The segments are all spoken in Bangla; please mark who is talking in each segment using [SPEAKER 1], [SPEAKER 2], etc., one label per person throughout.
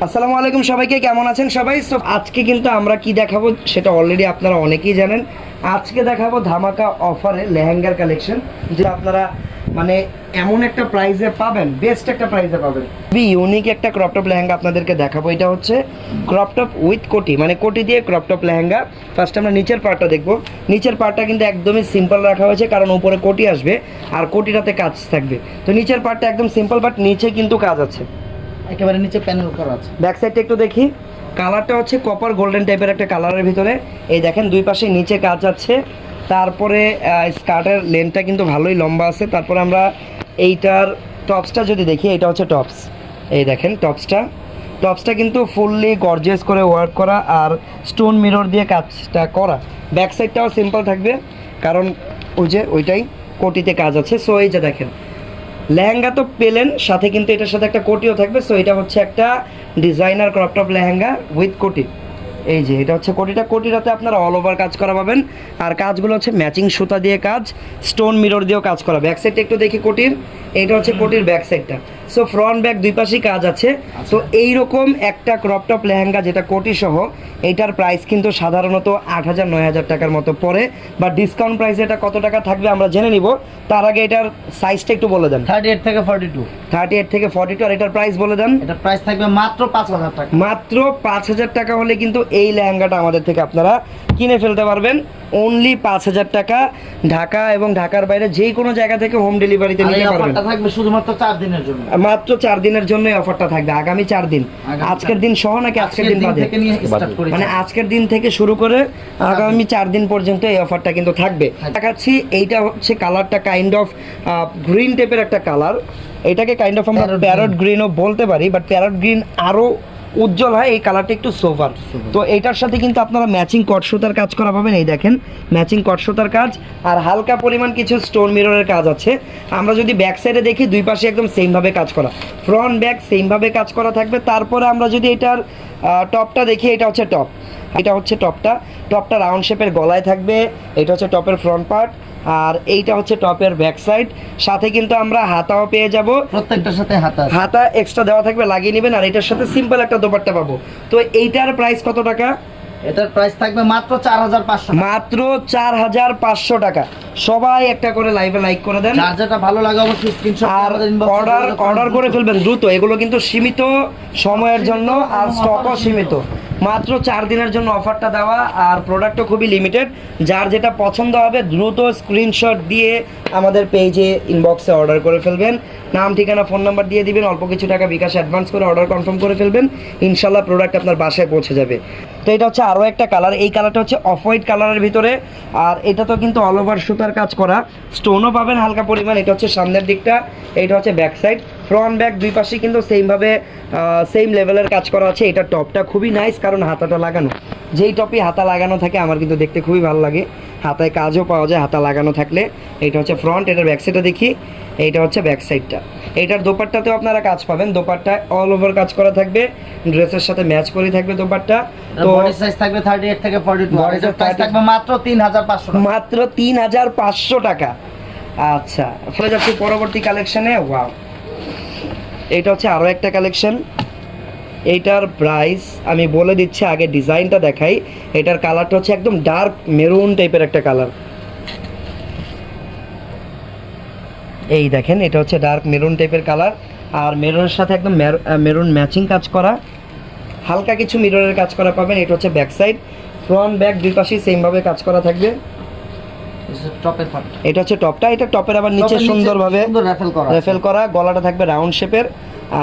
[SPEAKER 1] আসসালামু আলাইকুম সবাইকে, কেমন আছেন সবাই? সো আজকে কিন্তু আমরা কি দেখাবো সেটা অলরেডি আপনারা অনেকেই জানেন। আজকে দেখাবো ধামাকা অফারে লেহেঙ্গার কালেকশন, যেটা আপনারা মানে এমন একটা প্রাইসে পাবেন, বেস্ট একটা প্রাইসে পাবেন। খুবই ইউনিক একটা ক্রপ টপ লেহেঙ্গা আপনাদেরকে দেখাবো। এটা হচ্ছে ক্রপ টপ উইথ কোটি, মানে কোটি দিয়ে ক্রপ টপ লেহেঙ্গা। ফার্স্ট আমরা নিচের পার্টটা দেখবো। নিচের পার্টটা কিন্তু একদমই সিম্পল রাখা হয়েছে, কারণ উপরে কোটি আসবে আর কোটিটাতে কাজ থাকবে। তো নিচের পার্টটা একদম সিম্পল, বাট নিচে কিন্তু কাজ আছে,
[SPEAKER 2] একেবারে নিচে প্যানেল করা আছে।
[SPEAKER 1] ব্যাক সাইডটা একটু দেখি। কালারটা হচ্ছে কপার গোল্ডেন টাইপের একটা কালারের ভিতরে। এই দেখেন দুই পাশে নিচে কাজ আছে। তারপরে স্কার্টের লেন্থটা কিন্তু ভালোই লম্বা আছে। তারপরে আমরা এইটার টপসটা যদি দেখি, এটা হচ্ছে টপস। এই দেখেন টপসটা কিন্তু ফুললি গর্জিয়াস করে ওয়ার্ক করা আর স্টোন মিরর দিয়ে কাজটা করা। ব্যাক সাইডটাও সিম্পল থাকবে, কারণ ওই যে ওইটাই কোটিতে কাজ আছে। সো এই যে দেখেন লেহেঙ্গা তো পেলেন, সাথে কিন্তু এটার সাথে একটা কোটিও থাকবে। সো এটা হচ্ছে একটা designer crop top lehenga with কোটি। এই যে এটা হচ্ছে কোটিটাতে আপনারা অল ওভার কাজ করা পাবেন। আর কাজগুলো হচ্ছে ম্যাচিং সুতা দিয়ে কাজ, স্টোন মিরর দিয়েও কাজ করা। ব্যাক সাইডটা একটু দেখি কোটির। এইটা হচ্ছে কোটির ব্যাক সাইডটা। সো ফ্রন্ট ব্যাক দুই পাশেই কাজ আছে। তো এইরকম একটা ক্রপ টপ লেহেঙ্গা যেটা কোটি সহ, এইটার প্রাইস কিন্তু সাধারণত 8,000-9,000 টাকার মতো পড়ে। বা ডিসকাউন্ট প্রাইসে এটা কত টাকা থাকবে আমরা জেনে নিব। তার আগে এটার সাইজটা একটু বলে দেন।
[SPEAKER 2] 38 থেকে 42।
[SPEAKER 1] 38 থেকে 42। আর এটার প্রাইস বলে দেন।
[SPEAKER 2] এটার প্রাইস থাকবে মাত্র 5,000 টাকা।
[SPEAKER 1] মাত্র 5,000 টাকা হলে কিন্তু এই লেহেঙ্গাটা আমাদের থেকে আপনারা কিনে ফেলতে পারবেন। অনলি 5,000 টাকা। ঢাকা এবং ঢাকার বাইরে যে কোনো জায়গা থেকে হোম ডেলিভারিতে নিতে পারবেন।
[SPEAKER 2] অফারটা থাকবে শুধুমাত্র 4 দিনের জন্য।
[SPEAKER 1] মাত্র 4 দিনের জন্য এই অফারটা থাকবে, আগামী 4 দিন। আজকের দিন সহ নাকি আজকের দিন বাদে?
[SPEAKER 2] থেকে নিয়ে স্টার্ট করি,
[SPEAKER 1] মানে আজকের দিন থেকে শুরু করে আগামী 4 দিন পর্যন্ত এই অফারটা কিন্তু থাকবে। দেখাচ্ছি, এইটা হচ্ছে কালারটা কাইন্ড অফ গ্রিন টাইপের একটা কালার। এটাকে কাইন্ড অফ আমরা প্যারট গ্রিনও বলতে পারি, বাট প্যারট গ্রিন আরও উজ্জ্বল হয়। এই কালারটা একটু সোভার। তো এইটার সাথে কিন্তু আপনারা ম্যাচিং কট সুতার কাজ করা পাবেন। এই দেখেন ম্যাচিং কট সুতার কাজ আর হালকা পরিমাণ কিছু স্টোন মিররের কাজ আছে। আমরা যদি ব্যাক সাইডে দেখি, দুই পাশে একদম সেমভাবে কাজ করা, ফ্রন্ট ব্যাক সেমভাবে কাজ করা থাকবে। তারপরে আমরা যদি এটার টপটা দেখি, এটা হচ্ছে টপ। এটা হচ্ছে টপটা রাউন্ড শেপের গলায় থাকবে। এটা হচ্ছে টপের ফ্রন্ট পার্ট, আর এইটা হচ্ছে টপের ব্যাক সাইড। সাথে কিন্তু আমরা হাতাও পেয়ে যাব,
[SPEAKER 2] প্রত্যেকটার সাথে হাতা
[SPEAKER 1] এক্সট্রা দেওয়া থাকবে, লাগিয়ে নেবেন। আর এটার সাথে সিম্পল একটা দোপাট্টা পাবো। তো এইটার প্রাইস কত টাকা?
[SPEAKER 2] এটার প্রাইস থাকবে মাত্র 4,500।
[SPEAKER 1] মাত্র 4,500 টাকা। সবাই একটা করে লাইভে লাইক করে দেন।
[SPEAKER 2] যার যেটা ভালো লাগে অবশ্যই স্ক্রিনশট
[SPEAKER 1] আর অর্ডার করে ফেলবেন দ্রুত। এগুলো কিন্তু সীমিত সময়ের জন্য আর স্টকও সীমিত। মাত্র 4 দিনের জন্য অফারটা দেওয়া, আর প্রোডাক্টও খুবই লিমিটেড। যার যেটা পছন্দ হবে দ্রুত স্ক্রিনশট দিয়ে আমাদের পেজে ইনবক্সে অর্ডার করে ফেলবেন। নাম, ঠিকানা, ফোন নাম্বার দিয়ে দিবেন। অল্প কিছু টাকা বিকাশ অ্যাডভান্স করে অর্ডার কনফার্ম করে ফেলবেন। ইনশাল্লাহ প্রোডাক্ট আপনার বাসায় পৌঁছে যাবে। তো এটা হচ্ছে আরও একটা কালার। এই কালারটা হচ্ছে অফ হোয়াইট কালারের ভিতরে, আর এটা তো কিন্তু অল ওভার সুতার কাজ করা, স্টোনও পাবেন হালকা পরিমাণ। এটা হচ্ছে সামনের দিকটা, এইটা হচ্ছে ব্যাক সাইড। ফ্রন্ট ব্যাক দুই পাশে কিন্তু সেমভাবে সেম লেভেলের কাজ করা আছে। এটা টপটা খুবই নাইস, কারণ হাতাটা লাগানো। যেই টপই হাতা লাগানো থাকে আমার কিন্তু দেখতে খুবই ভালো লাগে। হাতায় কাজও পাওয়া যায় হাতা লাগানো থাকলে। এটা হচ্ছে ফ্রন্ট, এটার ব্যাক সাইডটা দেখি। এইটা হচ্ছে ব্যাক সাইডটা। এইটার দোপাট্টাতেও আপনারা কাজ পাবেন। দোপাট্টা অল ওভার কাজ করা থাকবে, ড্রেসের সাথে ম্যাচ করে থাকবে দোপাট্টা।
[SPEAKER 2] তো বডি সাইজ থাকবে 38 থেকে 42। বডি সাইজ থাকবে মাত্র 3,500 টাকা।
[SPEAKER 1] মাত্র 3,500 টাকা। আচ্ছা, চলে যাচ্ছি পরবর্তী কালেকশনে। ওয়াও, এইটা হচ্ছে আরও একটা কালেকশন। এইটার প্রাইস আমি বলে দিচ্ছি, আগে ডিজাইনটা দেখাই। এটার কালারটা হচ্ছে একদম ডার্ক মেরুন টাইপের একটা কালার। এই দেখেন, এটা হচ্ছে ডার্ক মেরুন টাইপের কালার, আর মেরুনের সাথে একদম মেরুন ম্যাচিং কাজ করা, হালকা কিছু মিররের কাজ করা পাবেন। এটা হচ্ছে ব্যাক সাইড। ফ্রন্ট ব্যাক দুই পাশেই সেমভাবে কাজ করা থাকবে।
[SPEAKER 2] টপের পার্ট,
[SPEAKER 1] এটা হচ্ছে টপটা। এটা টপের আবার নিচে সুন্দরভাবে রেফেল করা, গলাটা থাকবে রাউন্ড শেপের।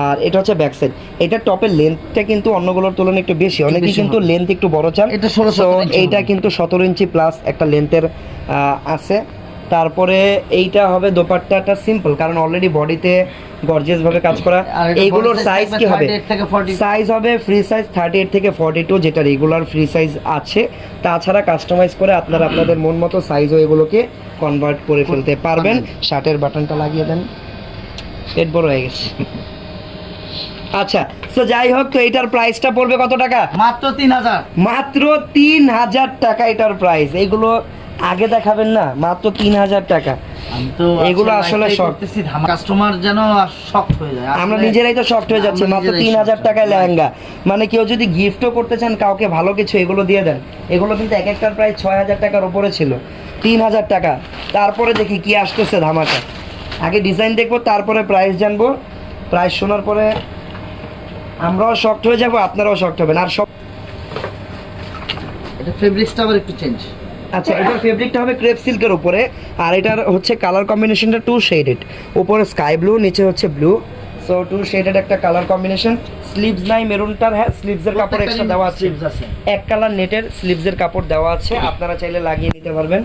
[SPEAKER 1] আর এটা হচ্ছে ব্যাক সাইড। এটা টপের লেন্থটা কিন্তু অন্যগুলোর তুলনায় একটু বেশি, অনেকে কিন্তু লেন্থ একটু বড় চান।
[SPEAKER 2] এটা 16
[SPEAKER 1] এইটা কিন্তু 17 ইঞ্চি প্লাস একটা লেন্থের আছে। তারপরে এইটা হবে দোপাট্টাটা সিম্পল, কারণ অলরেডি বডিতে গর্জিয়াস ভাবে কাজ করা। এইগুলোর সাইজ কি হবে? সাইজ হবে ফ্রি সাইজ 38 থেকে 42, যেটা রেগুলার ফ্রি সাইজ আছে। তাছাড়া কাস্টমাইজ করে আপনারা আপনাদের মন মতো সাইজও এগুলোকে কনভার্ট করে ফেলতে পারবেন। শার্টের বাটনটা লাগিয়ে দেন, পেট বড় হয়ে গেছে। আচ্ছা, তো যাই হোক, তো এটার প্রাইসটা পড়বে কত টাকা?
[SPEAKER 2] মাত্র 3,000।
[SPEAKER 1] মাত্র 3,000 টাকা এটার প্রাইস। এইগুলো আগে দেখাবেন না, মাত্র 3,000 টাকা।
[SPEAKER 2] আমি তো
[SPEAKER 1] এগুলো আসলে শখ।
[SPEAKER 2] কাস্টমার যেন শক হয়ে যায়।
[SPEAKER 1] আমরা
[SPEAKER 2] আসলে
[SPEAKER 1] নিজেরাই তো শক্ট হয়ে যাচ্ছে,
[SPEAKER 2] আমরা
[SPEAKER 1] মাত্র
[SPEAKER 2] নিজেরাই
[SPEAKER 1] 3000
[SPEAKER 2] shocked।
[SPEAKER 1] টাকায় লেহেঙ্গা। মানে কেউ যদি গিফটও করতে চান কাউকে ভালো কিছু, এগুলো দিয়ে দেন। এগুলো কিন্তু এক একটার প্রায় 6000 টাকার উপরে ছিল, 3000 টাকা। তারপরে দেখি কি আসতেছে ধামাকা। আগে ডিজাইন দেখবো, তারপরে প্রাইস জানবো। প্রাইস শোনার পরে আমরাও শক্ট হয়ে যাবো, আপনারাও শক্ট হবেন। আর সব
[SPEAKER 2] এটা ফেব্রিক্সটা আবার একটু চেঞ্জ।
[SPEAKER 1] আচ্ছা, এটার ফেব্রিকটা হবে ক্রেপ সিল্কের উপরে, আর এটার হচ্ছে কালার কম্বিনেশনটা 2 শেডেড। উপরে স্কাই ব্লু, নিচে হচ্ছে ব্লু। সো 2 শেডেড একটা কালার কম্বিনেশন। স্লিভস নাই মেরুনটার, হ্যাঁ স্লিভসের কাপড় এক্সট্রা দেওয়া আছে, এক কালার নেটের স্লিভসের কাপড় দেওয়া আছে, আপনারা চাইলে লাগিয়ে নিতে পারবেন।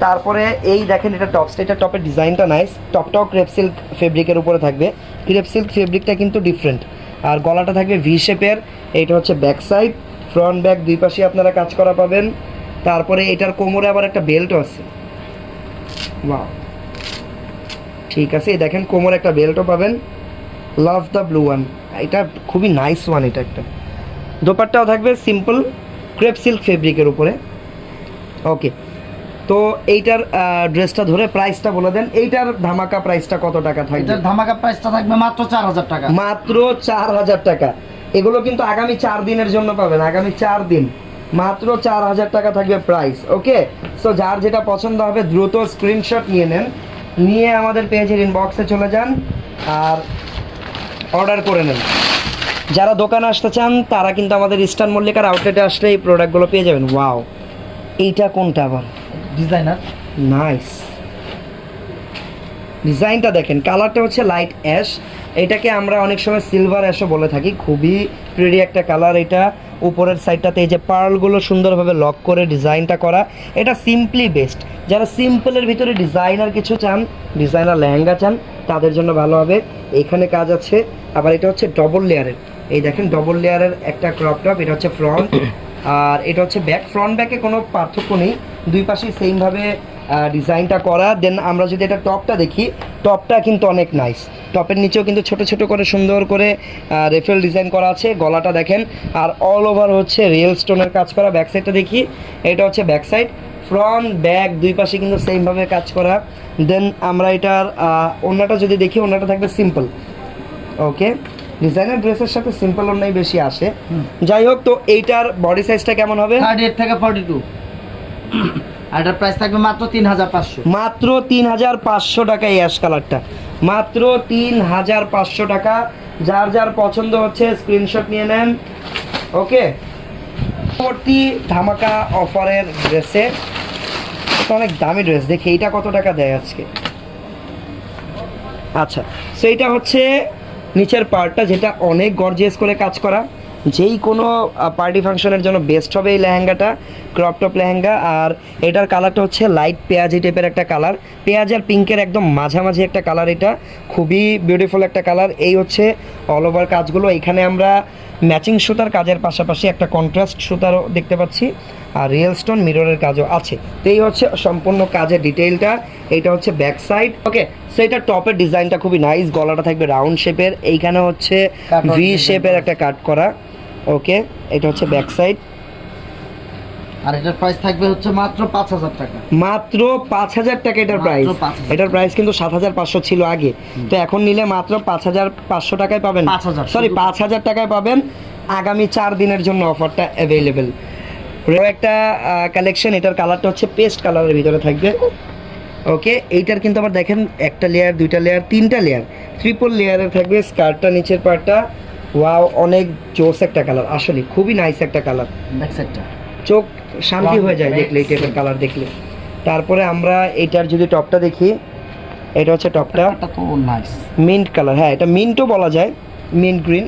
[SPEAKER 1] তারপরে এই দেখেন এটা টপসটা, এটা টপের ডিজাইনটা নাইস। টপটাও ক্রেপ সিল্ক ফেব্রিকের উপরে থাকবে। ক্রেপ সিল্ক ফেব্রিকটা কিন্তু ডিফারেন্ট। আর গলাটা থাকবে ভি শেপের। এইটা হচ্ছে ব্যাক সাইড, ফ্রন্ট ব্যাক দুই পাশে আপনারা কাজ করা পাবেন। তারপরে এটার কোমরে আবার একটা বেল্টও আছে। ওয়াও, ঠিক আছে, এই দেখেন কোমরে একটা বেল্টও পাবেন। লাভ দ্য ব্লু ওয়ান, এটা খুবই নাইস ওয়ান। এটা একটা দোপাট্টাও থাকবে সিম্পল ক্রেপ সিল্ক ফেব্রিকের উপরে। ওকে, তো এইটার ড্রেসটা ধরে প্রাইসটা বলে দেন। এইটার ধামাকা প্রাইসটা কত টাকা থাকবে?
[SPEAKER 2] এটার ধামাকা প্রাইসটা থাকবে মাত্র 4000 টাকা।
[SPEAKER 1] মাত্র 4000 টাকা। এগুলো কিন্তু আগামী 4 দিনের জন্য পাবেন, আগামী 4 দিন। মাত্র 4000 টাকা থাকবে প্রাইস। ওকে, সো যার যেটা পছন্দ হবে দ্রুত স্ক্রিনশট নিয়ে নেন, নিয়ে আমাদের পেজের ইনবক্সে চলে যান আর অর্ডার করে নেন। যারা দোকানে আসতে চান তারা কিন্তু আমাদের ইস্টার্ন মল্লিকার আউটলেটে আসলে এই প্রোডাক্টগুলো পেয়ে যাবেন। ওয়াও, এইটা কোনটা আবার?
[SPEAKER 2] ডিজাইনার
[SPEAKER 1] নাইস, ডিজাইনটা দেখেন। কালারটা হচ্ছে লাইট অ্যাশ, এটাকে আমরা অনেক সময় সিলভার অ্যাশও বলে থাকি। খুবই প্রিটি একটা কালার এটা। উপরের সাইডটাতে এই যে পার্লগুলো সুন্দরভাবে লক করে ডিজাইনটা করা। এটা সিম্পলি বেস্ট। যারা সিম্পলের ভিতরে ডিজাইনার কিছু চান, ডিজাইনার লেহেঙ্গা চান, তাদের জন্য ভালো হবে। এখানে কাজ আছে। আবার এটা হচ্ছে ডবল লেয়ারের, এই দেখেন ডবল লেয়ারের একটা ক্রপ টপ। এটা হচ্ছে ফ্রন্ট, আর এটা হচ্ছে ব্যাক। ফ্রন্ট ব্যাকে কোনো পার্থক্য নেই, দুই পাশেই সেমভাবে ডিজাইনটা করা। দেন আমরা যদি এটা টপটা দেখি, টপটা কিন্তু অনেক নাইস। টপের নিচেও কিন্তু ছোট ছোট করে সুন্দর করে রেফেল ডিজাইন করা আছে। গলাটা দেখেন, আর অল ওভার হচ্ছে রিয়েল স্টোনের কাজ করা। ব্যাক সাইডটা দেখি, এটা হচ্ছে ব্যাক সাইড। ফ্রন্ট ব্যাক দুই পাশে কিন্তু সেমভাবে কাজ করা। দেন আমরা এটার ওড়নাটা যদি দেখি, ওড়নাটা থাকবে সিম্পল। ওকে, ডিজাইনার ড্রেসের সাথে সিম্পল ওড়নাই বেশি আসে। যাই হোক, তো এইটার বডি সাইজটা কেমন হবে?
[SPEAKER 2] 38 থেকে 42। আর এটার প্রাইস থাকবে মাত্র 3500।
[SPEAKER 1] মাত্র 3500 টাকা এই অ্যাশ কালারটা, মাত্র 3500 টাকা। যার যার পছন্দ হচ্ছে স্ক্রিনশট নিয়ে নেন। ওকে, পরবর্তী ধামাকা অফারের ড্রেসে, এটা অনেক দামি ড্রেস। দেখি এইটা কত টাকা দেয় আজকে। আচ্ছা, সো এইটা হচ্ছে নিচের পার্টটা, যেটা অনেক গর্জিয়াস করে কাজ করা। যেই কোনো পার্টি ফাংশনের জন্য বেস্ট হবে এই লেহেঙ্গাটা, ক্রপ টপ লেহেঙ্গা। আর এটার কালারটা হচ্ছে লাইট পেঁয়াজি টাইপের একটা কালার, পেঁয়াজ আর পিঙ্কের একদম মাঝামাঝি একটা কালার। এটা খুবই বিউটিফুল একটা কালার। এই হচ্ছে অল ওভার কাজগুলো। এখানে আমরা ম্যাচিং সুতার কাজের পাশাপাশি একটা কন্ট্রাস্ট সুতারও দেখতে পাচ্ছি, আর রিয়েল স্টোন মিররের কাজও আছে। তো এই হচ্ছে সম্পূর্ণ কাজের ডিটেইলটা। এইটা হচ্ছে ব্যাক সাইড। ওকে, সো এটা টপের ডিজাইনটা খুবই নাইস। গলাটা থাকবে রাউন্ড শেপের, এইখানে হচ্ছে ভি শেপের একটা কাট করা। ওকে, এটা হচ্ছে ব্যাক সাইড।
[SPEAKER 2] আর এটার প্রাইস থাকবে হচ্ছে মাত্র 5000 টাকা।
[SPEAKER 1] মাত্র 5000 টাকা এটার প্রাইস।
[SPEAKER 2] মাত্র 5000
[SPEAKER 1] এটার প্রাইস কিন্তু 7500 ছিল আগে। তো এখন নিলে মাত্র 5500 টাকায় পাবেন।
[SPEAKER 2] 5000
[SPEAKER 1] সরি, 5000 টাকায় পাবেন। আগামী 4 দিনের জন্য অফারটা অ্যাভেলেবেল। একটা কালেকশন, এটার কালারটা হচ্ছে পেস্ট কালারের ভিতরে থাকবে। ওকে, এইটার কিন্তু আবার দেখেন একটা লেয়ার, দুইটা লেয়ার, তিনটা লেয়ার, ট্রিপল লেয়ারের থাকবে। স্কার্টটা নিচের পার্টটা, ওয়াও, অনেক জোস একটা কালার, আসলে খুবই নাইস একটা কালার।
[SPEAKER 2] ব্যাক সাইডটা
[SPEAKER 1] চোখ শান্তি হয়ে যায় দেখলে এই টাইপের কালার দেখলে। তারপরে আমরা এটার যদি টপটা দেখি, এটা হচ্ছে টপটা,
[SPEAKER 2] এটা তো নাইস
[SPEAKER 1] মিন্ট কালার। হ্যাঁ, এটা মিন্টও বলা যায়, মিন্ট গ্রিন,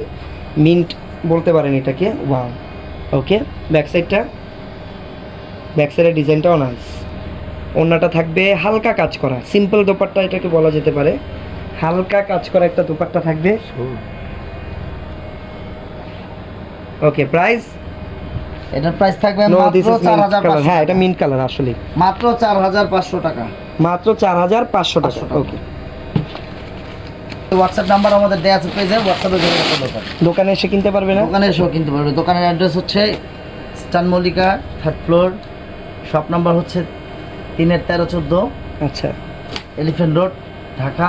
[SPEAKER 1] মিন্ট বলতে পারেন এটাকে। ওয়াও, ওকে, ব্যাক সাইডটা, ব্যাক সাইডের ডিজাইনটাও নাইস। ওড়নাটা থাকবে হালকা কাজ করা, সিম্পল দোপাট্টা এটাকে বলা যেতে পারে। হালকা কাজ করা একটা দোপাট্টা থাকবে। ওকে, প্রাইস?
[SPEAKER 2] এটার প্রাইস থাকবে
[SPEAKER 1] No,
[SPEAKER 2] মাত্র
[SPEAKER 1] this is mint
[SPEAKER 2] 4500
[SPEAKER 1] color. হ্যাঁ, এটা মিন্ট কালার আসলে।
[SPEAKER 2] মাত্র 4500 টাকা।
[SPEAKER 1] মাত্র 4500 টাকা। ওকে,
[SPEAKER 2] হোয়াটসঅ্যাপ নাম্বার আমাদের দেয়া আছে পেজে, হোয়াটসঅ্যাপে যোগাযোগ করতে পারেন।
[SPEAKER 1] দোকানে এসে কিনতে পারবে না?
[SPEAKER 2] দোকানে এসেও কিনতে পারবে। দোকানের অ্যাড্রেস হচ্ছে eastern Mallika 3rd floor, shop number হচ্ছে 3-13-14।
[SPEAKER 1] আচ্ছা,
[SPEAKER 2] এলিফ্যান্ট রোড, ঢাকা,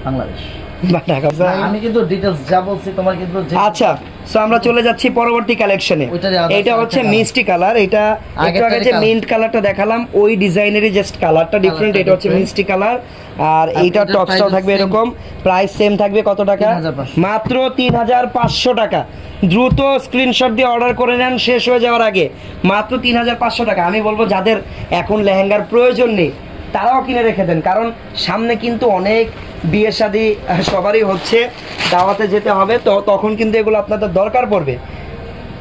[SPEAKER 2] বাংলাদেশ।
[SPEAKER 1] বা ঢাকা
[SPEAKER 2] আমি কিন্তু ডিটেইলস যা বলছি তোমার কিন্তু
[SPEAKER 1] আচ্ছা, সো আমরা চলে যাচ্ছি পরবর্তী কালেকশনে।
[SPEAKER 2] ওইটারই আলাদা
[SPEAKER 1] এটা হচ্ছে
[SPEAKER 2] আলাদা
[SPEAKER 1] মিষ্টি কালার। এটা একটু আগে যে মিন্ট কালারটা দেখালাম ওই ডিজাইনেরই জাস্ট কালারটা ডিফারেন্ট। এটা হচ্ছে
[SPEAKER 2] different।
[SPEAKER 1] মিষ্টি কালার। আর এইটা
[SPEAKER 2] এটার
[SPEAKER 1] টপসটাও
[SPEAKER 2] price
[SPEAKER 1] থাকবে
[SPEAKER 2] same।
[SPEAKER 1] এরকম, প্রাইস সেম থাকবে। কত টাকা?
[SPEAKER 2] 3500
[SPEAKER 1] মাত্র 3500 টাকা। দ্রুত স্ক্রিনশট দিয়ে অর্ডার করে নেন শেষ হয়ে যাওয়ার আগে। মাত্র 3500 টাকা। আমি বলবো যাদের এখন লেহেঙ্গার প্রয়োজন নেই তারাও কিনে রেখে দেন, কারণ সামনে কিন্তু অনেক বিয়ে শাদী সবারই হচ্ছে, দাওয়াতে যেতে হবে, তো তখন কিন্তু এগুলো আপনাদের দরকার পড়বে।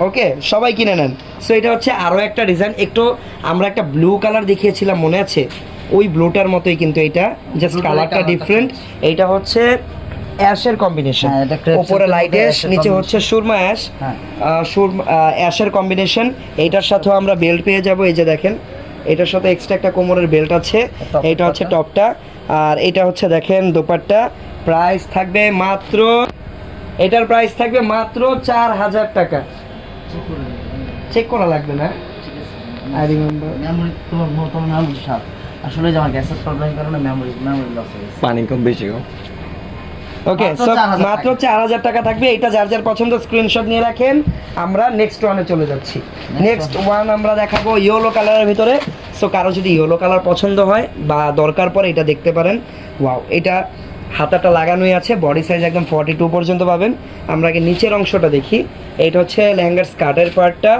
[SPEAKER 1] ওকে, সবাই কিনে নেন। সো এটা হচ্ছে আরও একটা ডিজাইন। একটু আমরা একটা ব্লু কালার দেখিয়েছিলাম, মনে আছে? ওই ব্লুটার মতোই কিন্তু এটা, জাস্ট
[SPEAKER 2] Blue
[SPEAKER 1] কালারটা
[SPEAKER 2] colourটা
[SPEAKER 1] ডিফারেন্ট। এইটা হচ্ছে অ্যাশের কম্বিনেশন,
[SPEAKER 2] হ্যাঁ, এটা crepes
[SPEAKER 1] উপরে
[SPEAKER 2] এর
[SPEAKER 1] লাইট
[SPEAKER 2] মধ্যে
[SPEAKER 1] অ্যাশ,
[SPEAKER 2] ash এর
[SPEAKER 1] নিচে
[SPEAKER 2] combination।
[SPEAKER 1] হচ্ছে সুরমা অ্যাশ।
[SPEAKER 2] হ্যাঁ।
[SPEAKER 1] অ্যাশের কম্বিনেশন। এইটার সাথেও আমরা বেল্ট পেয়ে যাব। এই যে দেখেন, এটার সাথে এক্সট্রা একটা কোমরের বেল্ট আছে।
[SPEAKER 2] top
[SPEAKER 1] এটা হচ্ছে টপটা, আর এটা হচ্ছে দেখেন দোপাট্টা। প্রাইস থাকবে মাত্র, এটার প্রাইস থাকবে মাত্র 4000 টাকা। চেক করা লাগবে না? I remember.
[SPEAKER 2] মেমোরি তোমার মেমোরি সাপ আসলে যে আমার গ্যাসের প্রবলেমের কারণে মেমোরি লস হয়ে গেছে।
[SPEAKER 3] পানি কম বেশি কম।
[SPEAKER 1] ওকে,
[SPEAKER 2] মাত্র
[SPEAKER 1] সো
[SPEAKER 2] 4000
[SPEAKER 1] মাত্র 4000 টাকা থাকবে। এটা যার যার পছন্দ স্ক্রিনশট নিয়ে রাখেন। আমরা নেক্সট ওয়ানে চলে যাচ্ছি। নেক্সট ওয়ান আমরা দেখাবো ইয়েলো কালারের ভিতরে। সো কারো যদি ইয়েলো কালার পছন্দ হয় বা দরকার পড়ে এটা দেখতে পারেন। ওয়াও, এটা হাতাটা লাগানোই আছে, বডি সাইজ একদম 42 পর্যন্ত পাবেন। আমরা আগে নিচের অংশটা দেখি। এইটা হচ্ছে লেহেঙ্গার স্কার্টের পার্টটা।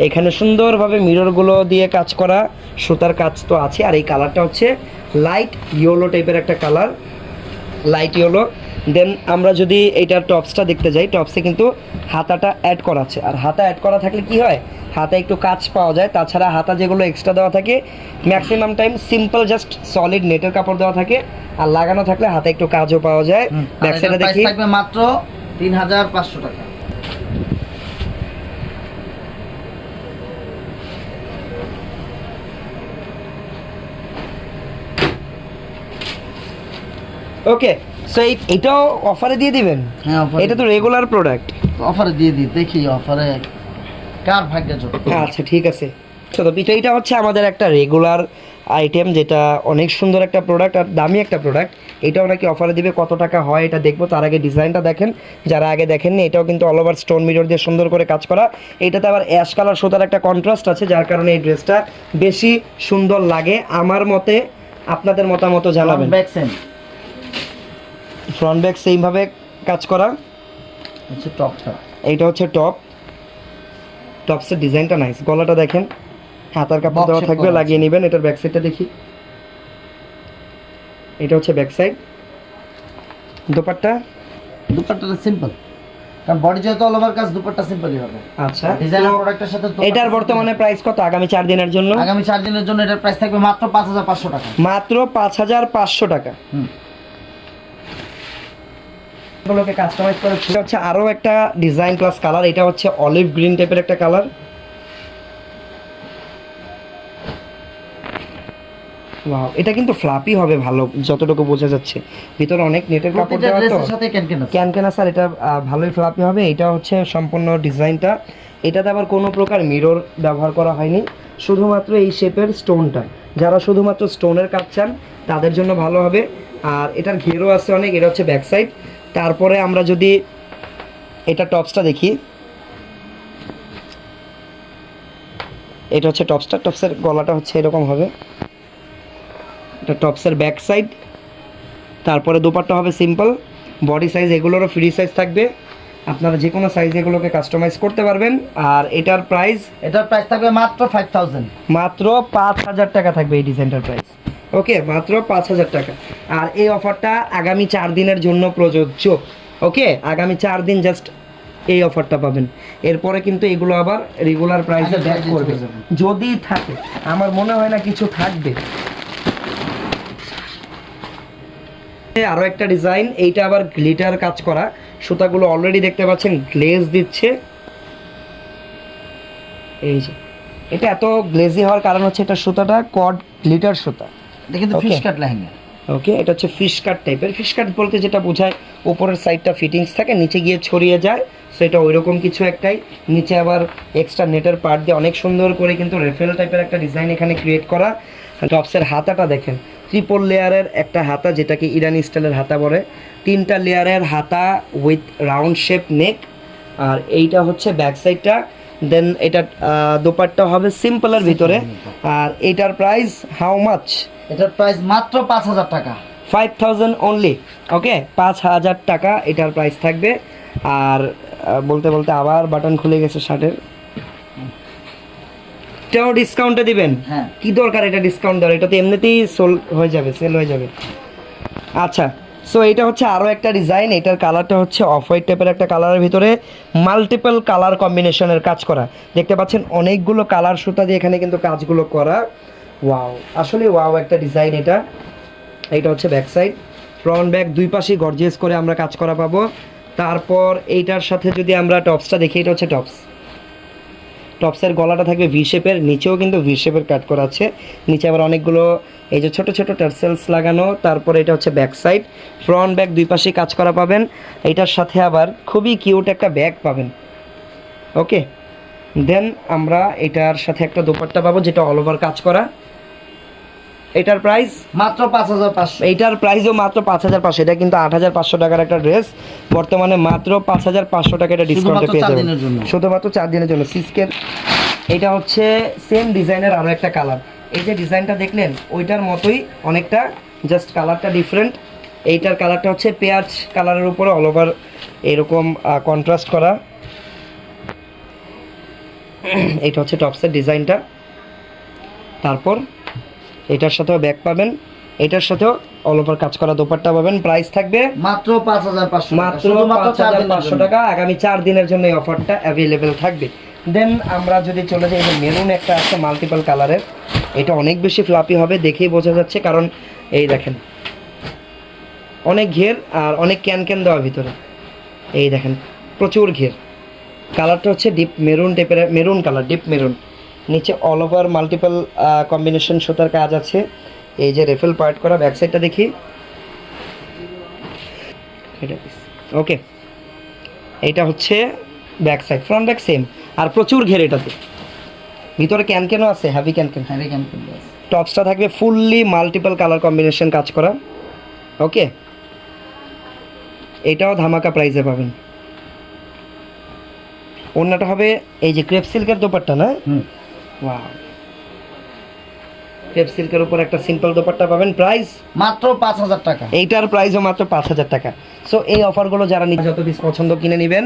[SPEAKER 1] এখানে সুন্দরভাবে মিররগুলো দিয়ে কাজ করা, সুতার কাজ তো আছে। আর এই কালারটা হচ্ছে লাইট ইয়েলো টাইপের একটা কালার, লাইট ইয়েলো। দেন আমরা যদি এইটার টপসটা দেখতে যাই, টপসে কিন্তু হাতাটা অ্যাড করা আছে। আর হাতা অ্যাড করা থাকলে কি হয়, হাতে একটু কাজ পাওয়া যায়। তাছাড়া হাতা যেগুলো এক্সট্রা দেওয়া থাকে maximum time simple just solid নেটের কাপড় দেওয়া থাকে, আর লাগানো থাকলে হাতে একটু কাজও পাওয়া যায়। ব্যাক সাইডে দেখি,
[SPEAKER 2] থাকবে মাত্র 3500 টাকা।
[SPEAKER 1] ওকে। সো এটাও অফারে দিয়ে দিবেন?
[SPEAKER 2] হ্যাঁ, offer
[SPEAKER 1] এটা তো রেগুলার প্রোডাক্ট।
[SPEAKER 2] অফারে দিয়ে দিই, দেখি অফারে কার ভাগ্যে জোট।
[SPEAKER 1] আচ্ছা ঠিক আছে। তো এইটা হচ্ছে আমাদের একটা রেগুলার আইটেম, যেটা অনেক সুন্দর একটা প্রোডাক্ট আর দামি একটা প্রোডাক্ট। এটাও নাকি অফারে দিবে। কত টাকা হয় এটা দেখবো, তার আগে ডিজাইনটা দেখেন যারা আগে দেখেননি। এটাও কিন্তু অল ওভার স্টোন মিরর দিয়ে সুন্দর করে কাজ করা। এটাতে আবার অ্যাশ কালার সুতার একটা কন্ট্রাস্ট আছে, যার কারণে এই ড্রেসটা বেশি সুন্দর লাগে আমার মতে। আপনাদের মতামত জানাবেন।
[SPEAKER 2] ব্যাক সেম
[SPEAKER 1] ফ্রন্ট ব্যাক সেইমভাবে কাজ করা।
[SPEAKER 2] হচ্ছে টপটা।
[SPEAKER 1] এইটা হচ্ছে টপ। টপসের ডিজাইনটা নাইস। গলাটা দেখেন, হাতার কাপড়
[SPEAKER 2] Box
[SPEAKER 1] দেওয়া
[SPEAKER 2] shape
[SPEAKER 1] থাকবে,
[SPEAKER 2] করা
[SPEAKER 1] লাগিয়ে নেবেন। এটার ব্যাক সাইডটা দেখি। এটা হচ্ছে ব্যাক সাইড। দোপাট্টা,
[SPEAKER 2] দুপাট্টাটা সিম্পল, কারণ বডি যেহেতু অল ওভার কাজ, দুপাট্টা সিম্পলই হবে।
[SPEAKER 1] আচ্ছা।
[SPEAKER 2] ডিজাইনার
[SPEAKER 1] তো
[SPEAKER 2] প্রোডাক্টের সাথে
[SPEAKER 1] এটার বর্তমানে প্রাইস কত আগামী 4 দিনের জন্য?
[SPEAKER 2] আগামী 4 দিনের জন্য এটার প্রাইস থাকবে মাত্র 5500 টাকা।
[SPEAKER 1] মাত্র 5500 টাকা। এগুলোকে কাস্টমাইজ করে এটা হচ্ছে আরো একটা ডিজাইন প্লাস কালার। এটা হচ্ছে অলিভ গ্রিন টাইপের একটা কালার। ওয়াও, এটা কিন্তু ফ্লাপি হবে ভালো, যতটুকু বোঝা যাচ্ছে। ভিতরে অনেক নেটের কাপড়
[SPEAKER 2] প্রতিটা
[SPEAKER 1] দেওয়া তো,
[SPEAKER 2] ড্রেসের সাথে ক্যানকেন আছে।
[SPEAKER 1] ক্যানকেনা স্যার, এটা ভালোই ফ্লাপি হবে। এটা হচ্ছে সম্পূর্ণ ডিজাইনটা। এটাতে আবার কোনো প্রকার মিরর ব্যবহার করা হয়নি, শুধুমাত্র এই শেপের স্টোনটা। যারা শুধুমাত্র স্টোনের কাজ চান তাদের জন্য ভালো হবে। আর এটার ঘেরও আছে অনেক। এটা হচ্ছে ব্যাক সাইড। তারপরে আমরা যদি এটা টপসটা দেখি, এটা হচ্ছে টপসটা। টপসের গলাটা হচ্ছে এরকম হবে। এটা টপসের ব্যাক সাইড। তারপরে দোপাট্টা হবে সিম্পল। বডি সাইজ এগুলোরও ফ্রি সাইজ থাকবে, আপনারা যে কোনো সাইজ এগুলোকে কাস্টমাইজ করতে পারবেন। আর এটার প্রাইস
[SPEAKER 2] থাকবে মাত্র 5000।
[SPEAKER 1] মাত্র 5000 টাকা থাকবে এই ডিজাইনটার প্রাইস। ওকে, মাত্র 5000 টাকা। আর এই অফারটা আগামী 4 দিনের জন্য প্রযোজ্য। ওকে, আগামী 4 দিন জাস্ট এই অফারটা পাবেন। এরপরে কিন্তু এগুলো আবার রেগুলার প্রাইসে
[SPEAKER 2] আচ্ছা,
[SPEAKER 1] ব্যাক করবে,
[SPEAKER 2] চলে যাবে।
[SPEAKER 1] যদি থাকে। আমার মনে হয় না কিছু থাকবে। আরো একটা ডিজাইন, এইটা আবার গ্লিটার কাজ করা। সুতাগুলো অলরেডি দেখতে পাচ্ছেন গ্লেজ দিচ্ছে। এই যে এটা এত গ্লেজি হওয়ার কারণ হচ্ছে এটা সুতাটা কড গ্লিটার সুতা।
[SPEAKER 2] এটা কিন্তু
[SPEAKER 1] Okay.
[SPEAKER 2] Fish cut lehenga.
[SPEAKER 1] Okay, এটা হচ্ছে ফিশ কাট টাইপের। ফিশ কাট বলতে যেটা বোঝায় উপরের সাইডটা ফিটিংস থাকে, নিচে গিয়ে ছড়িয়ে যায়। সো এটা ওইরকম কিছু একটাই। নিচে আবার এক্সট্রা নেটের পার্ট দিয়ে অনেক সুন্দর করে কিন্তু রেফেল টাইপের একটা ডিজাইন এখানে ক্রিয়েট করা। টপসের হাতাটা দেখেন, ট্রিপল লেয়ারের একটা হাতা, যেটাকে ইরানি স্টাইলের হাতা বলে। 3টা লেয়ারের হাতা উইথ রাউন্ড শেপ নেক। আর এইটা হচ্ছে ব্যাক সাইডটা। দেন এটা দোপাট্টা হবে সিম্পলের ভিতরে। আর এইটার প্রাইস হাউ মাচ?
[SPEAKER 2] এটার প্রাইস মাত্র 5000 টাকা।
[SPEAKER 1] 5000 অনলি। ওকে, 5000 টাকা এটার প্রাইস থাকবে। আর বলতে বলতে আবার বাটন খুলে গেছে শার্টের। এটাও ডিসকাউন্টে দিবেন?
[SPEAKER 2] হ্যাঁ।
[SPEAKER 1] কি দরকার এটা ডিসকাউন্ট দেওয়ার, এটা তো এমনিতেই সেল হয়ে যাবে। আচ্ছা, সো এটা হচ্ছে আরও একটা ডিজাইন। এটার কালারটা হচ্ছে অফ হোয়াইট টাইপের একটা কালারের ভিতরে মাল্টিপল কালার কম্বিনেশনের কাজ করা। দেখতে পাচ্ছেন অনেকগুলো কালার সুতা দিয়ে এখানে কিন্তু কাজগুলো করা। ওয়াও, আসলে ওয়াও একটা ডিজাইন এটা। এইটা হচ্ছে ব্যাক সাইড, ফ্রন্ট ব্যাক দুই পাশেই গর্জিয়াস করে আমরা কাজ করা পাবো। তারপর এইটার সাথে যদি আমরা টপসটা দেখি, এটা হচ্ছে টপসের গলাটা থাকবে ভি শেপের, নিচেও কিন্তু ভি শেপের কাট করা আছে। নিচে আবার অনেকগুলো এই যে ছোট ছোট টার্সেলস লাগানো। তারপরে এটা হচ্ছে ব্যাক সাইড, ফ্রন্ট ব্যাক দুই পাশেই কাজ করা পাবেন। এইটার সাথে আবার খুবই কিউট একটা ব্যাগ পাবেন। ওকে, দেন আমরা এটার সাথে একটা দোপাট্টা পাবো যেটা অল ওভার কাজ করা। এটার প্রাইস
[SPEAKER 2] মাত্র 5500।
[SPEAKER 1] এইটার প্রাইসও মাত্র 5500। এটা কিন্তু 8500 টাকার একটা ড্রেস, বর্তমানে মাত্র 5500 টাকা এটা ডিসকাউন্টে পেয়ে যাবেন শুধুমাত্র 4 দিনের জন্য। সিস্কের এটা হচ্ছে সেম ডিজাইনের আরও একটা কালার। এই যে ডিজাইনটা দেখলেন ওইটার মতোই অনেকটা, জাস্ট কালারটা ডিফারেন্ট। এইটার কালারটা হচ্ছে পেঁয়াজ কালারের উপরে অল ওভার এরকম কন্ট্রাস্ট করা। এইটা হচ্ছে টপসের ডিজাইনটা। তারপর এটার সাথেও ব্যাগ পাবেন, এটার সাথেও অল ওভার কাজ করা দোপাট্টা পাবেন। প্রাইস থাকবে
[SPEAKER 2] মাত্র 5500,
[SPEAKER 1] মাত্র 5500 টাকা। আগামী 4 দিনের জন্য এই অফারটা অ্যাভেলেবেল থাকবে। দেন আমরা যদি চলে যাই, যে মেরুন একটা আছে মাল্টিপল কালারের, এটা অনেক বেশি ফ্লাপি হবে, দেখেই বোঝা যাচ্ছে, কারণ এই দেখেন অনেক ঘের আর অনেক ক্যান দেওয়া ভিতরে। এই দেখেন প্রচুর ঘের। কালারটা হচ্ছে ডিপ মেরুন টাইপের, মেরুন কালার, ডিপ মেরুন। নিচে অল ওভার মাল্টিপল কম্বিনেশন সুতার কাজ আছে। এই যে রেফেল পার্ট করা। ব্যাক সাইডটা দেখি, ওকে, এইটা হচ্ছে back side, front back same. আর প্রচুর ঘের এটাতে, ভিতরে ক্যানও আছে, হ্যাভি ক্যান। টপসটা থাকবে ফুললি মাল্টিপল কালার কম্বিনেশন কাজ করা। ওকে, এটাও ধামাকা প্রাইসে পাবেন। ওড়নাটা হবে এই যে ক্রেপ সিল্কের দোপাট্টা না? ওয়াও, ক্রেপ সিল্কের উপর একটা সিম্পল দোপাট্টা পাবেন। প্রাইস
[SPEAKER 2] মাত্র 5000 টাকা।
[SPEAKER 1] এইটার প্রাইসও মাত্র 5000 টাকা। সো এই অফারগুলো যারা যত পিস পছন্দ কিনে নেবেন,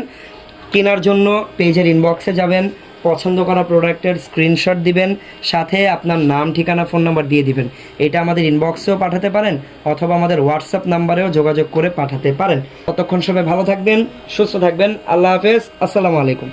[SPEAKER 1] কেনার জন্য পেজের ইনবক্সে যাবেন, পছন্দ করা প্রোডাক্টের স্ক্রিনশট দিবেন, সাথে আপনার নাম, ঠিকানা, ফোন নাম্বার দিয়ে দিবেন। এটা আমাদের ইনবক্সেও পাঠাতে পারেন অথবা আমাদের হোয়াটসঅ্যাপ নাম্বারেও যোগাযোগ করে পাঠাতে পারেন। ততক্ষণ সবাই ভালো থাকবেন, সুস্থ থাকবেন। আল্লাহ হাফেজ, আসসালামু আলাইকুম।